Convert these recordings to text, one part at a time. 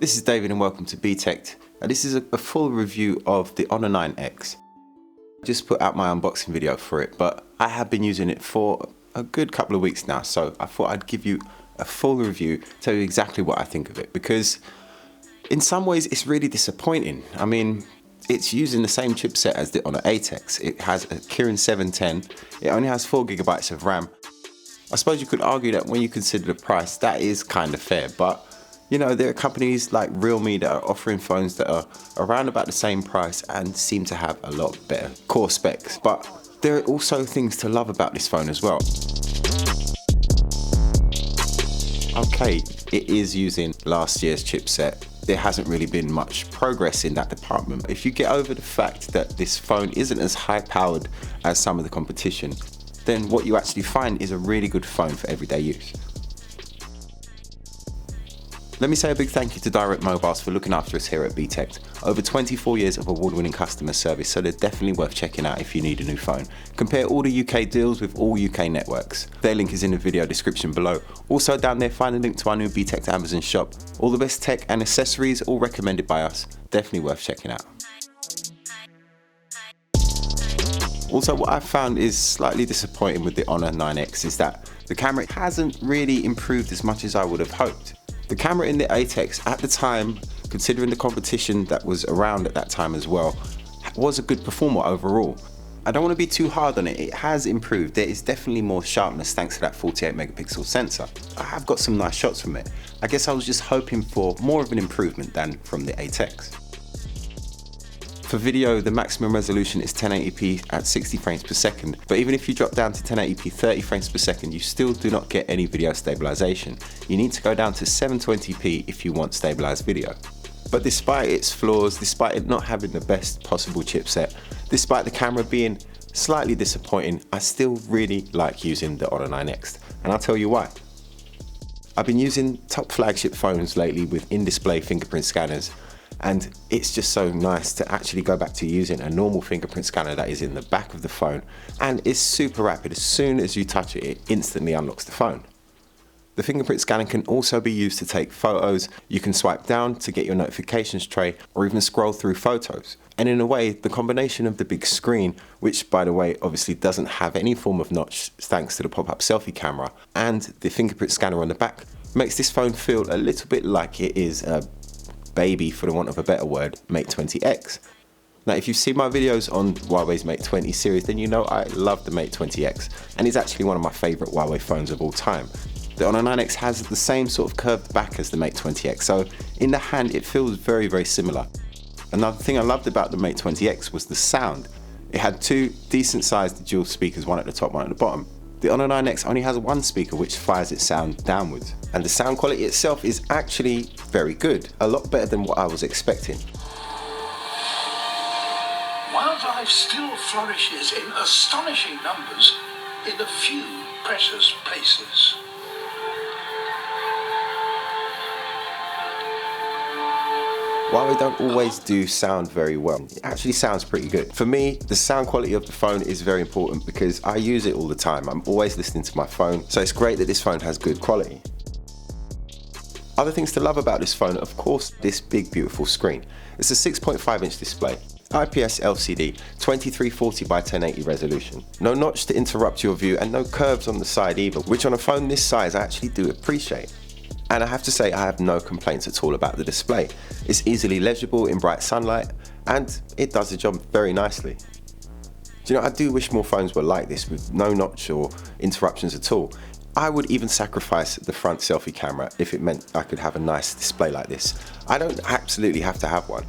This is David and welcome to Btekt. This is a full review of the Honor 9X. I just put out my unboxing video for it, but I have been using it for a good couple of weeks now, so I thought I'd give you a full review, tell you exactly what I think of it, because in some ways it's really disappointing. I mean, it's using the same chipset as the Honor 8X. It has a Kirin 710, it only has 4GB of RAM. I suppose you could argue that when you consider the price, that is kind of fair, but you know, there are companies like Realme that are offering phones that are around about the same price and seem to have a lot better core specs. But there are also things to love about this phone as well. Okay, it is using last year's chipset. There hasn't really been much progress in that department. If you get over the fact that this phone isn't as high powered as some of the competition, then what you actually find is a really good phone for everyday use. Let me say a big thank you to Direct Mobiles for looking after us here at Btekt. Over 24 years of award-winning customer service, so they're definitely worth checking out if you need a new phone. Compare all the UK deals with all UK networks. Their link is in the video description below. Also down there, find a link to our new Btekt Amazon shop. All the best tech and accessories, all recommended by us. Definitely worth checking out. Also, what I've found is slightly disappointing with the Honor 9X is that the camera hasn't really improved as much as I would have hoped. The camera in the 8X at the time, considering the competition that was around at that time as well, was a good performer overall. I don't want to be too hard on it, it has improved. There is definitely more sharpness thanks to that 48 megapixel sensor. I have got some nice shots from it. I guess I was just hoping for more of an improvement than from the 8X. For video, the maximum resolution is 1080p at 60 frames per second, but even if you drop down to 1080p 30 frames per second, you still do not get any video stabilization. You need to go down to 720p if you want stabilized video. But despite its flaws, despite it not having the best possible chipset, despite the camera being slightly disappointing, I still really like using the Honor 9X, and I'll tell you why. I've been using top flagship phones lately with in-display fingerprint scanners, and it's just so nice to actually go back to using a normal fingerprint scanner that is in the back of the phone, and it's super rapid. As soon as you touch it, it instantly unlocks the phone. The fingerprint scanner can also be used to take photos. You can swipe down to get your notifications tray or even scroll through photos. And in a way, the combination of the big screen, which by the way obviously doesn't have any form of notch thanks to the pop-up selfie camera, and the fingerprint scanner on the back makes this phone feel a little bit like it is a baby, for the want of a better word, Mate 20X. Now if you've seen my videos on Huawei's Mate 20 series, then you know I love the Mate 20X, and it's actually one of my favourite Huawei phones of all time. The Honor 9X has the same sort of curved back as the Mate 20X, so in the hand it feels very, very similar. Another thing I loved about the Mate 20X was the sound. It had two decent sized dual speakers, one at the top, one at the bottom. The Honor 9X only has one speaker which fires its sound downwards, and the sound quality itself is actually very good, a lot better than what I was expecting. Wildlife still flourishes in astonishing numbers in a few precious places. Huawei don't always do sound very well. It actually sounds pretty good. For me, the sound quality of the phone is very important because I use it all the time. I'm always listening to my phone, so it's great that this phone has good quality. Other things to love about this phone, of course, this big beautiful screen. It's a 6.5-inch display, IPS LCD, 2340 by 1080 resolution. No notch to interrupt your view and no curves on the side either, which on a phone this size I actually do appreciate. And I have to say I have no complaints at all about the display. It's easily legible in bright sunlight and it does the job very nicely. Do you know, I do wish more phones were like this with no notch or interruptions at all. I would even sacrifice the front selfie camera if it meant I could have a nice display like this. I don't absolutely have to have one.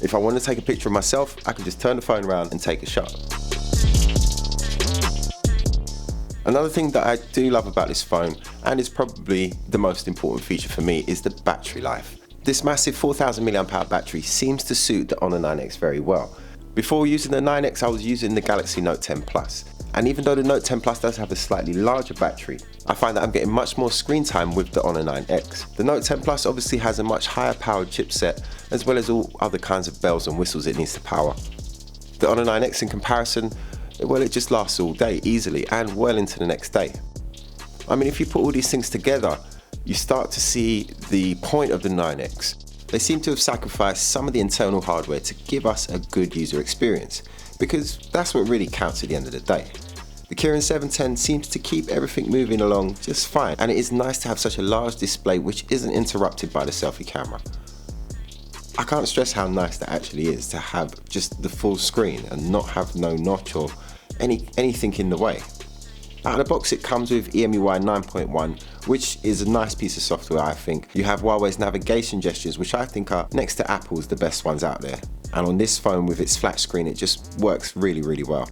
If I want to take a picture of myself, I can just turn the phone around and take a shot. Another thing that I do love about this phone, and is probably the most important feature for me, is the battery life. This massive 4000 mAh battery seems to suit the Honor 9X very well. Before using the 9X, I was using the Galaxy Note 10 Plus. And even though the Note 10 Plus does have a slightly larger battery, I find that I'm getting much more screen time with the Honor 9X. The Note 10 Plus obviously has a much higher powered chipset, as well as all other kinds of bells and whistles it needs to power. The Honor 9X in comparison, well, it just lasts all day easily and well into the next day. I mean, if you put all these things together, you start to see the point of the 9X. They seem to have sacrificed some of the internal hardware to give us a good user experience, because that's what really counts at the end of the day. The Kirin 710 seems to keep everything moving along just fine, and it is nice to have such a large display which isn't interrupted by the selfie camera. I can't stress how nice that actually is, to have just the full screen and not have no notch or anything in the way. Out of the box it comes with EMUI 9.1, which is a nice piece of software I think. You have Huawei's navigation gestures, which I think are, next to Apple's, the best ones out there. And on this phone with its flat screen, it just works really well.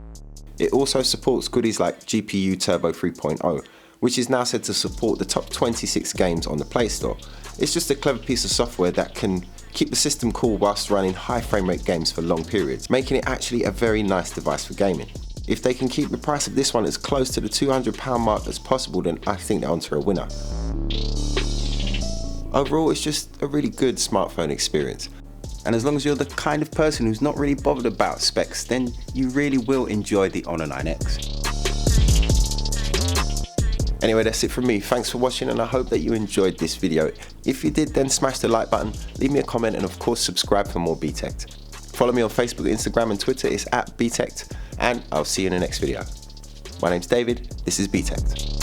It also supports goodies like GPU Turbo 3.0, which is now said to support the top 26 games on the Play Store. It's just a clever piece of software that can keep the system cool whilst running high frame rate games for long periods, making it actually a very nice device for gaming. If they can keep the price of this one as close to the £200 mark as possible, then I think they're onto a winner. Overall, it's just a really good smartphone experience. And as long as you're the kind of person who's not really bothered about specs, then you really will enjoy the Honor 9X. Anyway, that's it from me. Thanks for watching, and I hope that you enjoyed this video. If you did, then smash the like button, leave me a comment, and of course subscribe for more Btekt. Follow me on Facebook, Instagram and Twitter, it's @Btekt, and I'll see you in the next video. My name's David, this is Btekt.